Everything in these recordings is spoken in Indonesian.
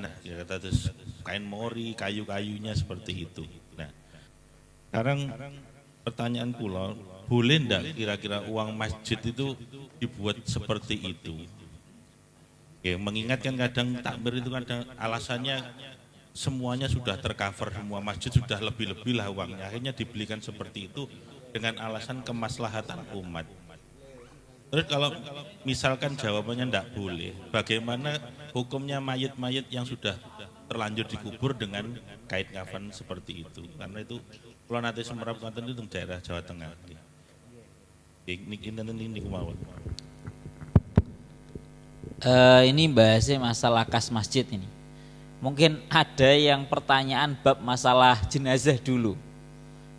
Nah, ya kata terus kain mori, kayu-kayunya seperti itu. Nah, sekarang pertanyaan pula, boleh enggak kira-kira uang masjid itu dibuat seperti itu? Ya, mengingatkan kadang takmir itu kadang alasannya semuanya sudah tercover, semua masjid sudah lebih-lebih lah uangnya, akhirnya dibelikan seperti itu dengan alasan kemaslahatan umat. Terus kalau misalkan jawabannya tidak boleh, bagaimana hukumnya mayit-mayit yang sudah terlanjur dikubur dengan kain kafan seperti itu? Karena itu kalau nanti semerap konten itu daerah Jawa Tengah. Ini kemauan. Ini bahasnya masalah kas masjid ini. Mungkin ada yang pertanyaan bab masalah jenazah dulu.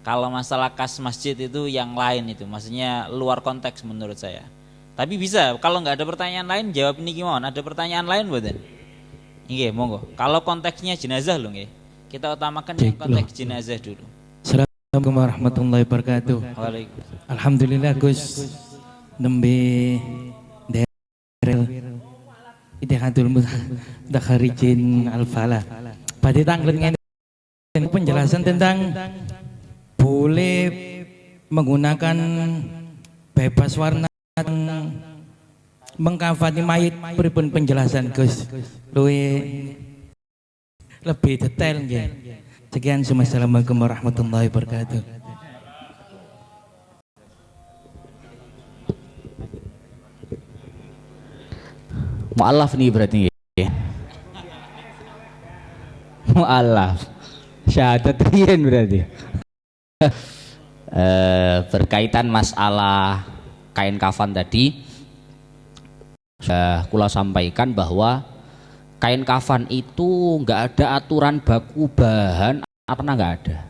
Kalau masalah kas masjid itu yang lain itu, maksudnya luar konteks menurut saya. Tapi bisa, kalau nggak ada pertanyaan lain jawab ini gimana? Ada pertanyaan lain buatan? Iya, monggo. Kalau konteksnya jenazah loh, nggih. Kita utamakan yang konteks jenazah dulu. Assalamualaikum warahmatullahi wabarakatuh. Waalaikumsalam. Alhamdulillah Gus nembe derel Itihadul Mudakharijin Al-Falah. Pada tanggal ini penjelasan tentang boleh menggunakan bebas warna mengkafani mayit, pripun penjelasan Gus lebih detail nggih. Sekian, assalamualaikum warahmatullahi wabarakatuh. Mu'alaf nih berarti ya. Mu'alaf syahadat riyen berarti. Berkaitan masalah kain kafan tadi, saya kula sampaikan bahwa kain kafan itu nggak ada aturan baku bahan apa nggak ada.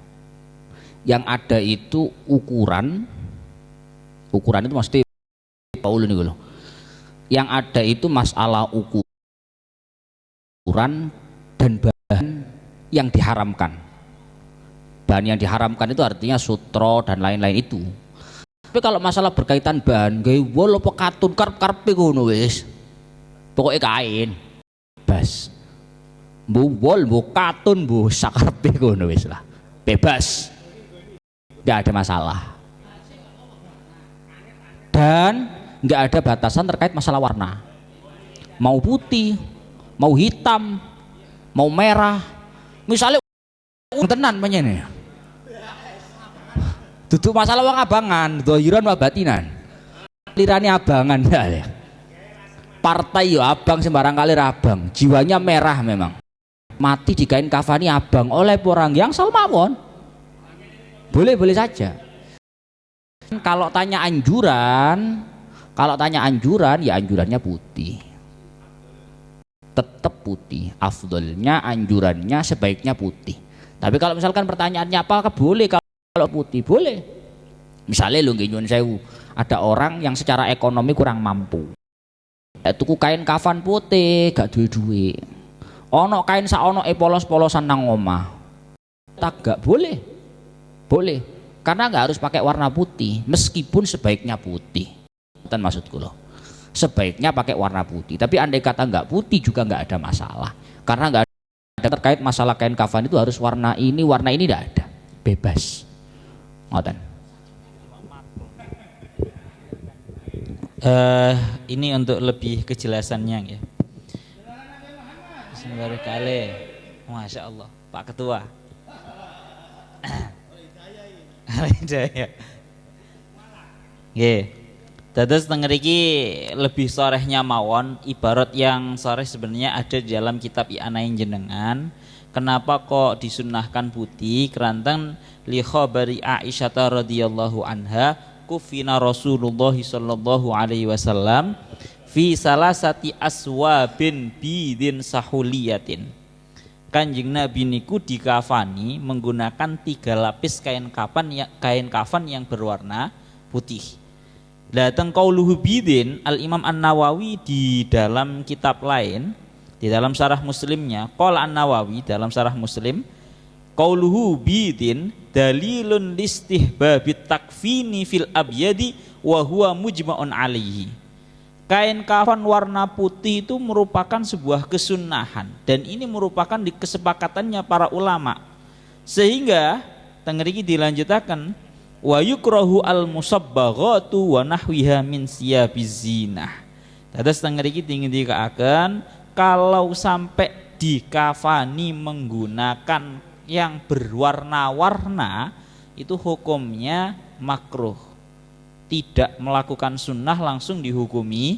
Yang ada itu ukuran itu mesti Paul ini loh. Yang ada itu masalah ukuran dan bahan yang diharamkan. Bahan yang diharamkan itu artinya sutro dan lain-lain itu. Tapi kalau masalah berkaitan bahan, gawe wol apa katun karep-karepe ngono wis. Pokoke kain. Bebas. Mbu wol, mbu katun, mbu sakarepe ngono wis lah. Bebas. Enggak ada masalah. Dan nggak ada batasan terkait masalah warna, mau putih, mau hitam, mau merah, misalnya tenan nih, duduk masalah wong abangan, dohiran wa batinan, lirani abangan ya. Partai yo abang sembarang kali abang, jiwanya merah memang, mati di kain kafani abang oleh orang yang salmawon, boleh saja. Kalau tanya anjuran, ya anjurannya putih, tetap putih. Afdolnya anjurannya sebaiknya putih. Tapi kalau misalkan pertanyaannya apakah boleh kalau putih, boleh. Misalnya lu nyuwun sewu, ada orang yang secara ekonomi kurang mampu, tuku kain kafan putih, gak duwe. Ono kain saono polos-polosan nang omah, tak gak boleh, karena nggak harus pakai warna putih, meskipun sebaiknya putih. Maksudku loh, sebaiknya pakai warna putih. Tapi andai kata nggak putih juga nggak ada masalah, karena nggak ada terkait masalah kain kafan itu harus warna ini tidak ada, bebas. Ngoten. Ini untuk lebih kejelasannya ya. Bismillahirrahmanirrahim. Masya Allah, Pak Ketua. Hidayah. Nggih. Dados teng mriki lebih sorehnya mawon, ibarat yang soreh sebenarnya ada di dalam kitab I'anain jenengan. Kenapa kok disunnahkan putih? Keranten li khabari Aisyah radhiyallahu anha kufina Rasulullah sallallahu alaihi wasallam fi salasati aswabin bidin sahuliyatin. Kanjeng Nabi niku dikafani menggunakan 3 lapis kain kafan yang berwarna putih. Datang qauluhu bidin, Al-Imam An-Nawawi di dalam kitab lain, di dalam syarah Muslimnya, qala An-Nawawi dalam syarah Muslim, qauluhu bidin dalilun listihbabit takfini fil abyadi wa huwa mujma'un alaihi. Kain kafan warna putih itu merupakan sebuah kesunahan dan ini merupakan kesepakatannya para ulama. Sehingga tengriki dilanjutakan wa yukrahu al musabbaghatu wa nahwiha min siyabiz zinah. Dados tengriki tinggi dikaaken kalau sampai dikafani menggunakan yang berwarna-warna itu hukumnya makruh. Tidak melakukan sunnah langsung dihukumi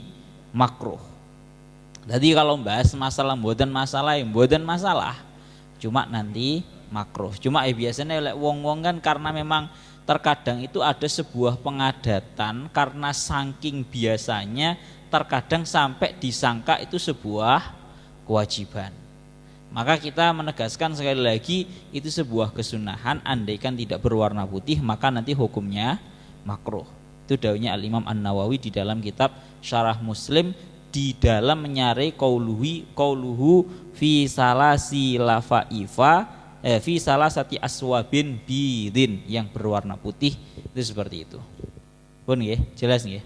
makruh. Jadi kalau bahas masalah mboten masalah, mboten masalah. Cuma nanti makruh. Cuma biasanya oleh wong-wong kan karena memang terkadang itu ada sebuah pengadatan karena saking biasanya terkadang sampai disangka itu sebuah kewajiban. Maka kita menegaskan sekali lagi itu sebuah kesunahan, andaikan tidak berwarna putih maka nanti hukumnya makruh. Itu dawuhnya Al-Imam An-Nawawi di dalam kitab Syarah Muslim di dalam menyarai qauluhu fi salasi lafaifa fi salasati aswabin bidin yang berwarna putih itu seperti itu. Pun nggih, jelas nggih?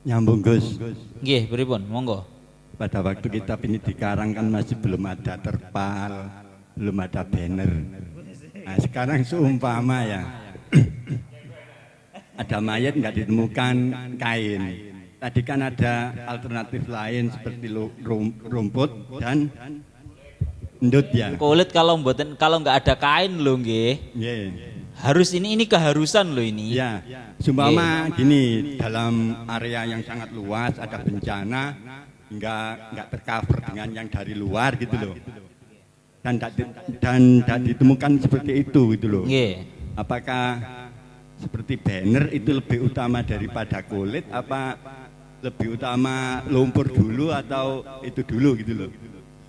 Nyambung Gus. Nggih, pripun? Monggo. Pada waktu kitab ini dikarang kan masih belum ada terpal, belum ada banner. Nah sekarang seumpama ya ada mayat nggak ditemukan kain. Tadi kan ada alternatif lain seperti rumput dan endut ya. Kulit kalau nggak ada kain loh nggih. Yeah. Harus ini keharusan loh ini. Ya, seumpama gini dalam area yang sangat luas ada bencana nggak tercover dengan yang dari luar gitu loh. Dan tidak ditemukan seperti itu gitu loh. Yeah. Apakah seperti banner itu lebih utama daripada kulit apa lebih utama lumpur dulu atau itu dulu gitu loh.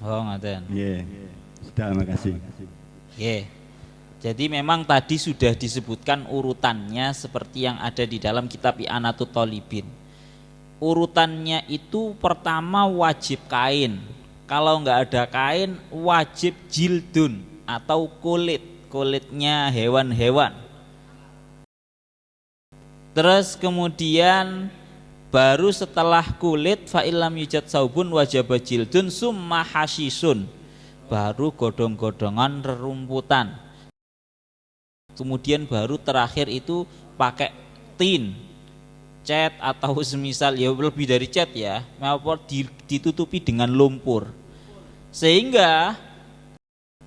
Oh ngaten. Iya. Sudah, makasih. Jadi memang tadi sudah disebutkan urutannya seperti yang ada di dalam kitab I'anatut Thalibin. Urutannya itu pertama wajib kain. Kalau nggak ada kain wajib jildun atau kulitnya hewan-hewan. Terus kemudian baru setelah kulit fa'ilam yujad saubun wajib jildun summa hashisun, baru godong-godongan rerumputan. Kemudian baru terakhir itu pakai tin, cat atau semisal ya lebih dari cat ya, maupun ditutupi dengan lumpur. Sehingga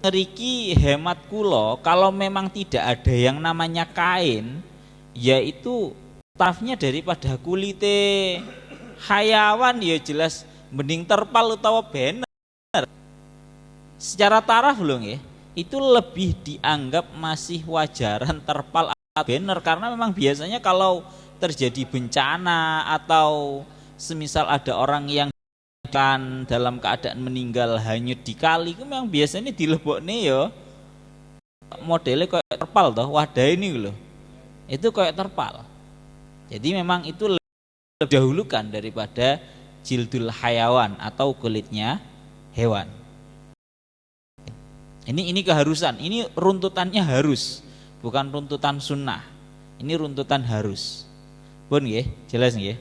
ngeriki hemat kulo kalau memang tidak ada yang namanya kain, yaitu tarafnya daripada kulite hayawan ya jelas mending terpal utawa banner. Secara taraf loh ya, itu lebih dianggap masih wajaran terpal atau banner karena memang biasanya kalau terjadi bencana atau semisal ada orang yang kan dalam keadaan meninggal hanyut di kali itu memang biasanya dilebokne ya modelnya kayak terpal toh, wadah ini loh. Itu kayak terpal. Jadi memang itu lebih dahulukan daripada jildul hayawan atau kulitnya hewan. Ini keharusan, ini runtutannya harus, bukan runtutan sunnah. Ini runtutan harus. Pun nggih, jelas nggih?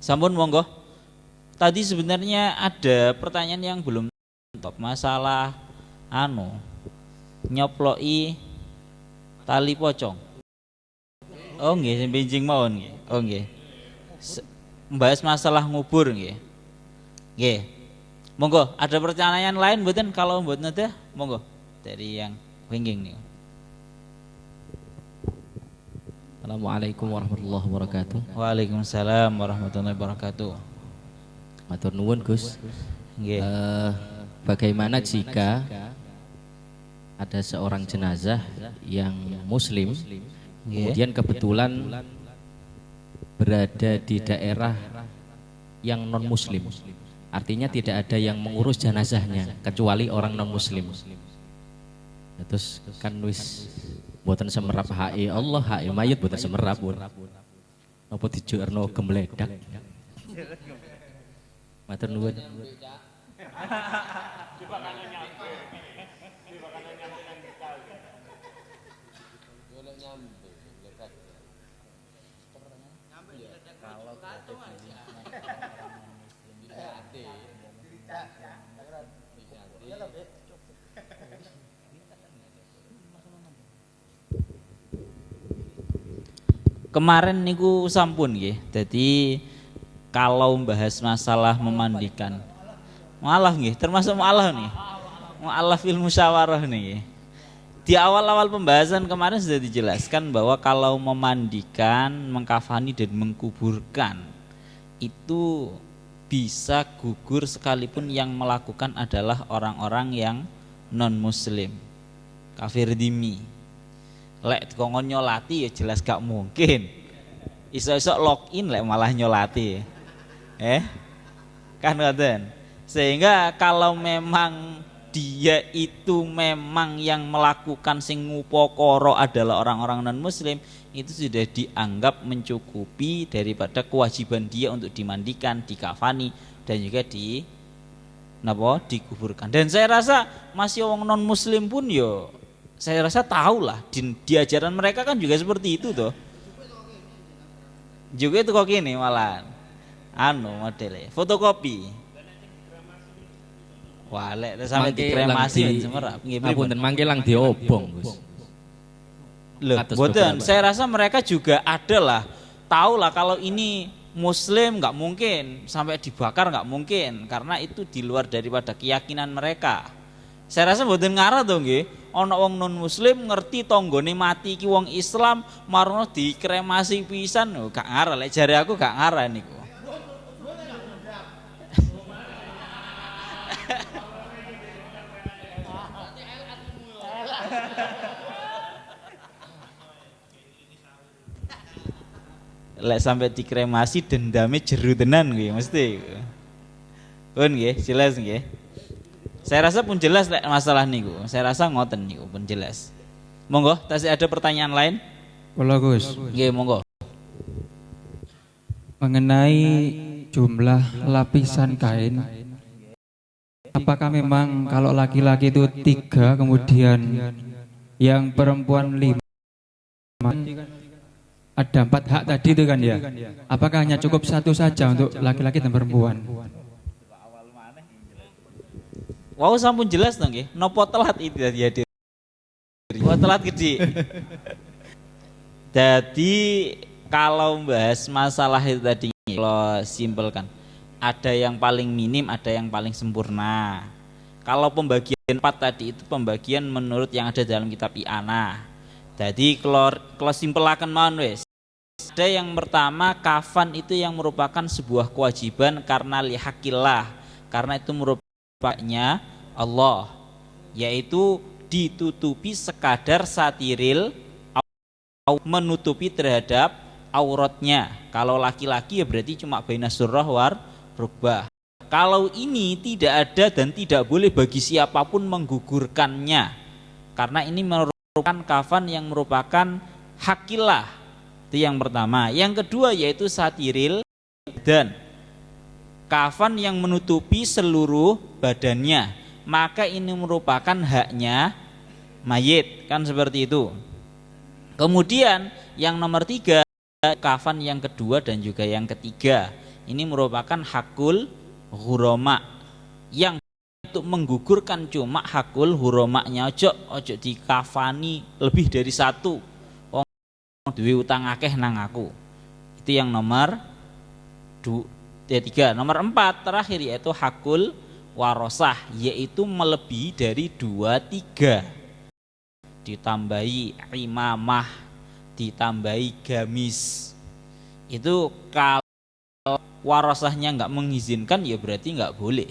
Sampun monggo. Tadi sebenarnya ada pertanyaan yang belum top, masalah nyoploki tali pocong. Oh nggih, sing benjing mawon nggih. Oh nggih. Membahas masalah ngubur nggih. Nggih. Monggo, ada pertanyaan lain mboten? Kalau mboten ada, monggo dari yang wingking nih. Assalamualaikum warahmatullahi wabarakatuh. Waalaikumsalam warahmatullahi wabarakatuh. Matur nuwun Gus. Nggih. Bagaimana jika ada seorang jenazah yang muslim, kemudian kebetulan berada di daerah yang non muslim, artinya tidak ada yang mengurus jenazahnya kecuali orang non muslim. Terus kan wis boten semerap hae Allah, hae mayit boten semerap pun. Apa dijurno gemledak. Matur nuwun. Kemarin niku sampun nggih. Jadi kalau membahas masalah memandikan, mualaf nggih, termasuk mualaf nih. Mualaf ilmu musyawarah nih. Di awal-awal pembahasan kemarin sudah dijelaskan bahwa kalau memandikan, mengkafani dan mengkuburkan itu bisa gugur sekalipun yang melakukan adalah orang-orang yang non muslim, kafir dimi. Lek dikongkon nyolati ya jelas gak mungkin. Iso-iso login lek malah nyolati. Kan ngoten. Sehingga kalau memang dia itu memang yang melakukan sing ngupokoro adalah orang-orang non muslim, itu sudah dianggap mencukupi daripada kewajiban dia untuk dimandikan, dikafani dan juga dikuburkan. Dan saya rasa masih orang non muslim pun yo saya rasa tahu lah di ajaran mereka kan juga seperti itu toh. Juga itu kok gini malah modelnya fotokopi. Wah, lek sampai dikremasi semerap. Ngapunten mangke lang diobong, Gus. Loh, boten. Saya rasa mereka juga ada lah. Tahu lah kalau ini muslim nggak mungkin sampai dibakar, nggak mungkin karena itu di luar daripada keyakinan mereka. Saya rasa boten ngarah to nggih. Ana wong non muslim ngerti tanggane mati iki wong Islam marono dikremasi pisan. Oh, gak ngarah lek jare aku gak ngarah niku. Lek sampai dikremasi dendamnya jeru tenan nggih mesti. Pun nggih, jelas nggih. Saya rasa pun jelas lek masalah niku. Saya rasa ngoten niku pun jelas. Monggo, tasih ada pertanyaan lain? Kula Gus, Nggih, monggo. mengenai jumlah lapisan kain, apakah memang kalau laki-laki itu 3 kemudian yang perempuan 5, ada 4 hak tadi itu kan ya? Apakah hanya cukup 1 saja untuk laki-laki dan perempuan? Wow, sampun jelas dong nggih. Nopo telat itu tadi hadir. Wah, telat gede. Jadi kalau bahas masalah itu tadi kalau simpelkan, ada yang paling minim, ada yang paling sempurna. Kalau pembagian 4 tadi itu pembagian menurut yang ada dalam kitab I'anah. Jadi kalau simpelaken mawon wis. Ada yang pertama, kafan itu yang merupakan sebuah kewajiban karena lihaqillah, karena itu merupakannya Allah, yaitu ditutupi sekadar satiril, menutupi terhadap auratnya. Kalau laki-laki ya berarti cuma baina surrah war rukbah. Kalau ini tidak ada dan tidak boleh bagi siapapun menggugurkannya, karena ini merupakan kafan yang merupakan hakillah. Itu yang pertama. Yang kedua yaitu satiril dan kafan yang menutupi seluruh badannya, maka ini merupakan haknya mayit, kan seperti itu. Kemudian yang nomor 3, kafan yang kedua dan juga yang ketiga, ini merupakan hakul huroma, yang untuk menggugurkan cuma hakul huromanya, ojo dikafani lebih dari 1. Duwe utang akeh nang aku. Itu yang nomor 3. Nomor 4 terakhir yaitu hakul warosah, yaitu melebihi dari 2/3. Ditambahi imamah, ditambahi gamis. Itu kalau warosahnya nggak mengizinkan ya berarti nggak boleh.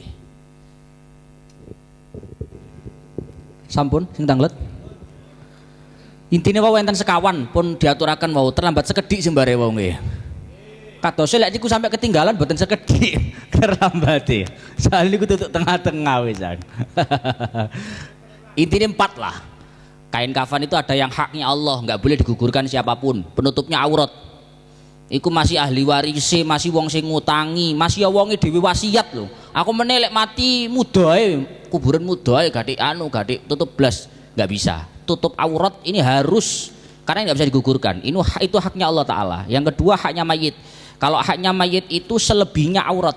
Sampun sing tanglet. Intine wae enten sekawan pun diaturaken wau terlambat sekedhik sembare wau nggih. Kadose lek niku sampai ketinggalan boten sekedhik terlambate. Soal niku tutuk tengah-tengah wis. Intine 4 lah. Kain kafan itu ada yang haknya Allah, nggak boleh digugurkan siapapun. Penutupnya aurat. Iku masih ahli warise, masih wong sing ngutangi, masih ya wonge dhewe wasiat lho. Aku meneh lek mati muda ae, kuburan muda ae gathik gathik tutup blas, nggak bisa. Tutup aurat ini harus karena nggak bisa digugurkan. Itu haknya Allah Ta'ala. Yang kedua haknya mayit. Kalau haknya mayit itu selebihnya aurat.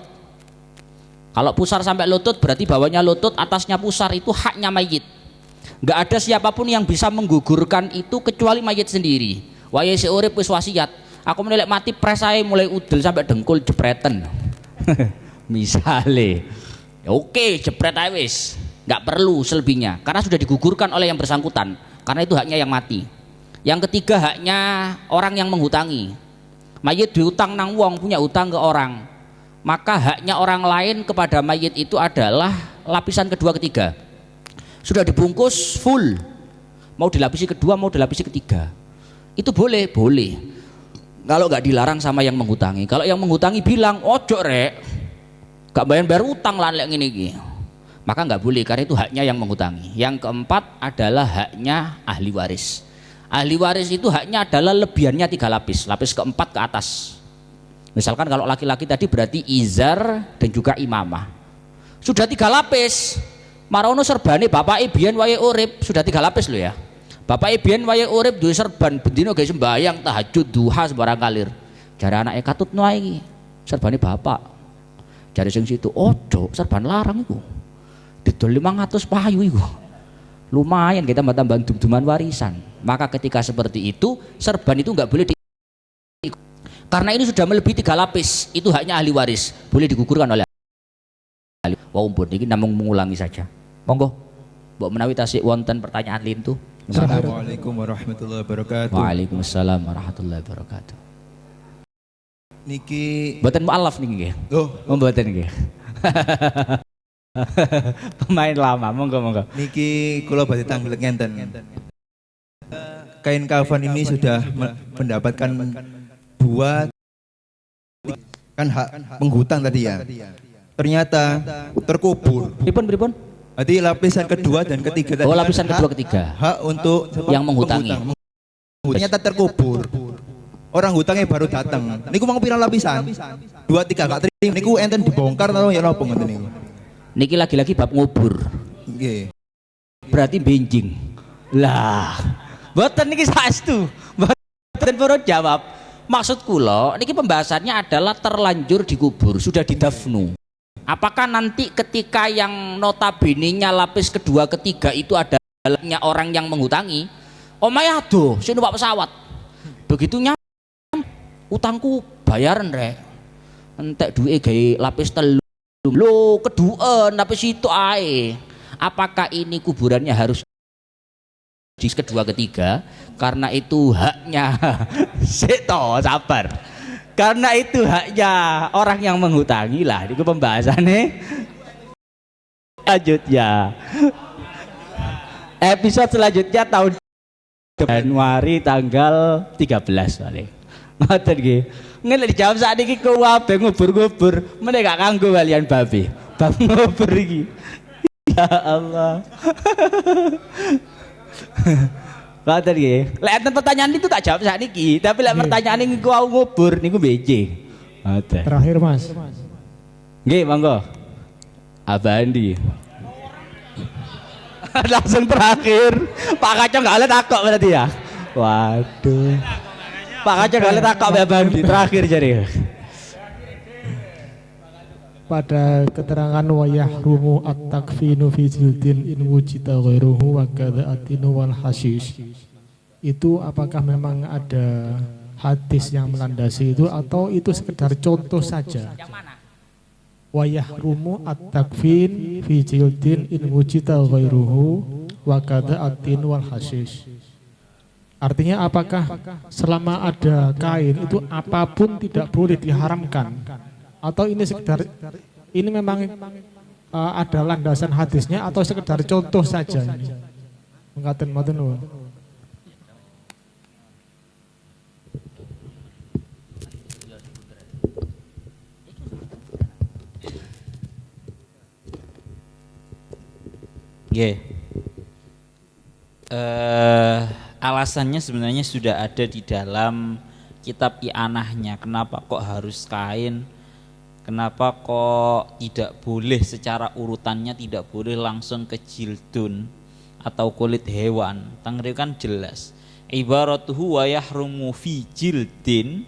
Kalau pusar sampai lutut berarti bawahnya lutut, atasnya pusar, itu haknya mayit. Nggak ada siapapun yang bisa menggugurkan itu kecuali mayit sendiri. Waya si urip wis wasiat, aku menelek mati pres ae mulai udel sampai dengkul jepreten. Misale. Ya oke, jepret ae wis. Nggak perlu selebihnya karena sudah digugurkan oleh yang bersangkutan. Karena itu haknya yang mati. Yang ketiga haknya orang yang menghutangi. Mayit diutang nang wong, punya utang ke orang. Maka haknya orang lain kepada mayit itu adalah lapisan kedua ketiga. Sudah dibungkus full, mau dilapisi kedua, mau dilapisi ketiga, itu boleh. Kalau nggak dilarang sama yang menghutangi. Kalau yang menghutangi bilang ojo rek, gak bayar utang lah ini, maka nggak boleh karena itu haknya yang menghutangi. Yang keempat adalah haknya ahli waris. Ahli waris itu haknya adalah lebihannya 3 lapis, lapis keempat ke atas. Misalkan kalau laki-laki tadi berarti izar dan juga imamah. Sudah 3 lapis. Marono serbane bapak biyen wae urip sudah 3 lapis loh ya. Bapak biyen wae urip duwe serban bendino gawe sembayang tahajud duha sembarang kalir. Jare anake katutno ae iki. Serbane bapak. Jare sing situ ojo serban larang iku. Didol 500 payu iku. Lumayan kita tambah dum-duman warisan. Maka ketika seperti itu serban itu enggak boleh karena ini sudah melebihi 3 lapis, itu haknya ahli waris, boleh digugurkan oleh ahli. Wah umpun ini namung mengulangi saja. Monggo, mbok menawi tasik wonten pertanyaan lintu. Assalamualaikum warahmatullahi wabarakatuh. Waalaikumsalam warahmatullahi wabarakatuh. Niki mboten mualaf niki nggih. Oh, mboten nggih. Pemain lama, monggo. Niki kula badhe tanggel ngenten. Kain kafan ini sudah mendapatkan 2 kan hak penghutang tadi ya. Ternyata terkubur. Pripun? Berarti lapisan kedua dan ketiga tadi. Oh, lapisan kedua ketiga. Hak untuk yang menghutangi. Ternyata terkubur. Orang hutangnya baru datang. Niku mau pirang lapisan? 2, 3 gak terima. Niku enten dibongkar atau ya napa ngoten niku? Niki lagi-lagi bab ngubur. Nggih. Berarti benjing. Lah, mboten niki saestu. Mboten perlu jawab. Maksud kula niki pembahasannya adalah terlanjur dikubur, sudah didafnu. Apakah nanti ketika yang notabene-nya lapis kedua ketiga itu adalah orang yang menghutangi, omahe aduh sing numpak pesawat. Begitunya utangku bayaran rek. Entek duwe gawe lapis 3. Lho kedua lapis itu ae. Apakah ini kuburannya harus di kedua ketiga karena itu haknya seto sabar karena itu haknya orang yang menghutangi lah itu pembahasannya lanjut ya episode selanjutnya tahun Januari tanggal 13 paling ngoten nggih ngene dijawab saat ini kuwabe ngubur-ngubur meneh gak kanggo kalian babi bab ngubur iki ya Allah. Ngoten nggih. Lek enten pertanyaan itu tak jawab sakniki, tapi lek pertanyaan niku aku ngubur niku benjing. Ngoten. Terakhir Mas. Nggih, monggo. Abah Andi. Langsung terakhir. Pak Kacang enggak oleh takok berarti ya. Waduh. Pak Kacang enggak oleh takok Abah Andi terakhir jadi. Pada keterangan wayah rumu at-takfinu fi jildin in wujita ghairuhu wa kadha'atinu wal hashish, itu apakah memang ada hadis yang melandasi itu atau itu sekedar contoh saja? Wayah rumu at-takfin fi jildin in wujita ghairuhu wa kadha'atinu wal hashish, artinya apakah selama ada kain itu apapun tidak boleh diharamkan? Atau ini sekedar ini memang ada landasan hadisnya atau sekedar contoh saja ini? Mengatakan maten nuwun. Nggih. Alasannya sebenarnya sudah ada di dalam kitab i'anahnya. Kenapa kok harus kain? Kenapa kok tidak boleh secara urutannya, tidak boleh langsung ke jildun atau kulit hewan? Tangri kan jelas. ibaratuhu wa yahrumu fi jildin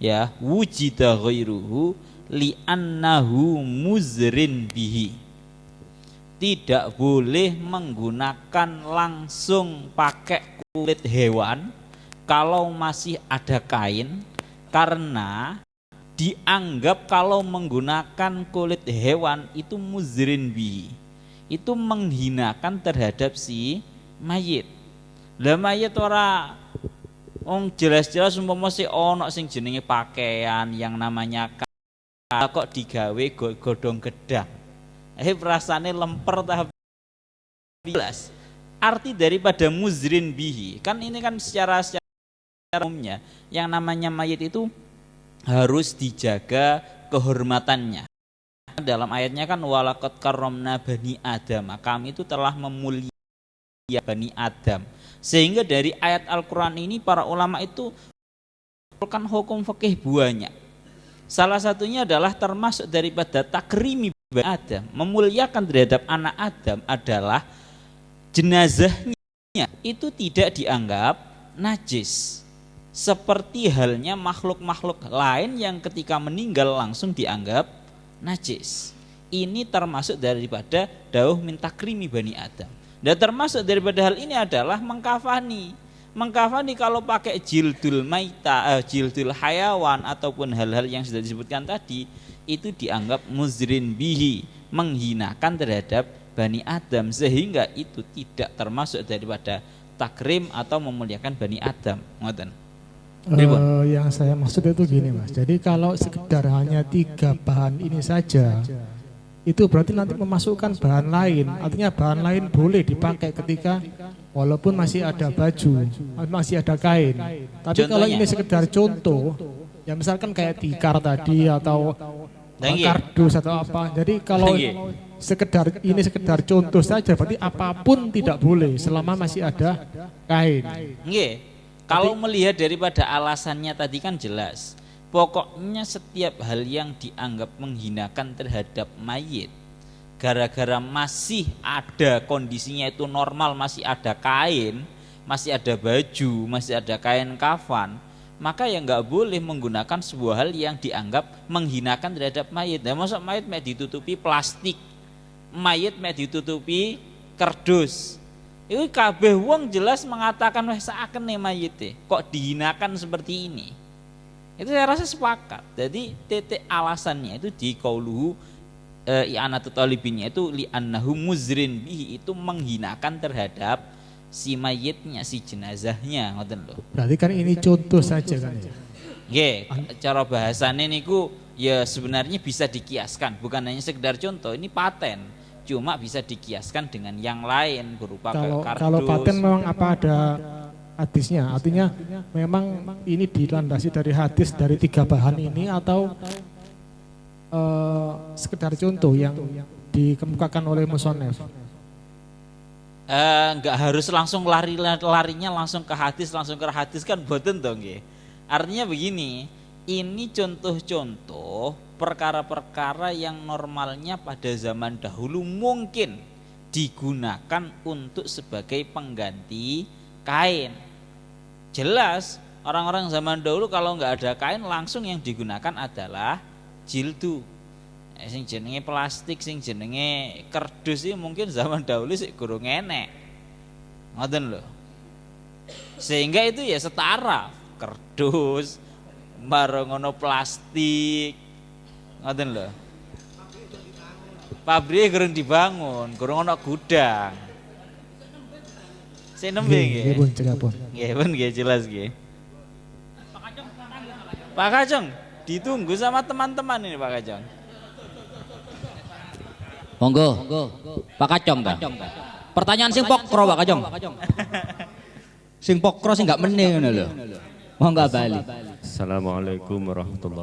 ya wujida ghairuhu li'annahu muzrin bihi. Tidak boleh menggunakan langsung pakai kulit hewan kalau masih ada kain, karena dianggap kalau menggunakan kulit hewan itu muzrin bihi, itu menghinakan terhadap si mayit. Lah mayit ora jelas-jelas umpama si ono sing jenenge pakaian yang namanya kok digawe godhong gedang. Rasane lemper tahap jelas. Arti daripada muzrin bihi, kan ini kan secara umumnya yang namanya mayit itu harus dijaga kehormatannya. Dalam ayatnya kan walaqad karramna bani Adam, kami itu telah memuliakan bani Adam. Sehingga dari ayat Al-Quran ini para ulama itu mengumpulkan hukum fikih banyak. Salah satunya adalah termasuk daripada takrimi bani Adam, memuliakan terhadap anak Adam adalah jenazahnya itu tidak dianggap najis. Seperti halnya makhluk-makhluk lain yang ketika meninggal langsung dianggap najis. Ini termasuk daripada dauh min takrimi bani Adam. Dan termasuk daripada hal ini adalah mengkafani. Mengkafani kalau pakai jildul maita, jildul hayawan ataupun hal-hal yang sudah disebutkan tadi, itu dianggap muzrin bihi, menghinakan terhadap bani Adam, sehingga itu tidak termasuk daripada takrim atau memuliakan bani Adam. Ngoten. Yang saya maksud itu gini Mas, jadi kalau sekedar hanya 3 bahan ini saja, itu berarti nanti memasukkan bahan lain, artinya bahan lain boleh dipakai ketika walaupun masih ada baju, masih ada kain. Tapi contohnya, kalau ini sekedar contoh, ya misalkan kayak tikar tadi atau kardus atau apa, jadi kalau sekedar contoh saja, berarti apapun tidak boleh selama masih ada kain. Kalau melihat daripada alasannya tadi kan jelas. Pokoknya setiap hal yang dianggap menghinakan terhadap mayit, gara-gara masih ada kondisinya itu normal, masih ada kain, masih ada baju, masih ada kain kafan, maka ya nggak boleh menggunakan sebuah hal yang dianggap menghinakan terhadap mayit. Nah, masa mayit ditutupi plastik, mayit ditutupi kardus. Itu kabeh wong jelas mengatakan wah sakene mayite, kok dihinakan seperti ini. Itu saya rasa sepakat. Jadi titik alasannya itu di qauluhu i'anatu talibinnya itu li'annahu muzrin bihi, itu menghinakan terhadap si mayitnya, si jenazahnya, ngoten lho. Berarti kan ini contoh saja kan ya. Nggih, cara bahasane niku ya sebenarnya bisa dikiaskan, bukan hanya sekedar contoh, ini paten. Cuma bisa dikiaskan dengan yang lain berupa kardus. Kalau paten memang apa ada hadisnya? Artinya memang ini dilandasi dari hadis dari 3 bahan ini atau sekedar contoh yang dikemukakan oleh musonef? Enggak harus langsung larinya langsung ke hadis kan boten dong nggih. Artinya begini, ini contoh-contoh perkara-perkara yang normalnya pada zaman dahulu mungkin digunakan untuk sebagai pengganti kain. Jelas orang-orang zaman dahulu kalau nggak ada kain langsung yang digunakan adalah jildu. Sing jenenge plastik, sing jenenge kardus ini mungkin zaman dahulu sih kurang enek. Ngoten lho. Sehingga itu ya setara kardus bareng ono plastik. Ngoten lho. Pabrik kurang dibangun, kurang ono gudang. Saya nembe nggih. Nggih, pun cegah pun. Nggih, pun nggih jelas nggih. Pak Kacung, ditunggu sama teman-teman ini Pak Kacung. Monggo. Pak Kacong ta? Pertanyaan sing pokro Pak Kacong. Sing pokro sing gak meneh ngono lho. Monggo bali. Assalamualaikum warahmatullahi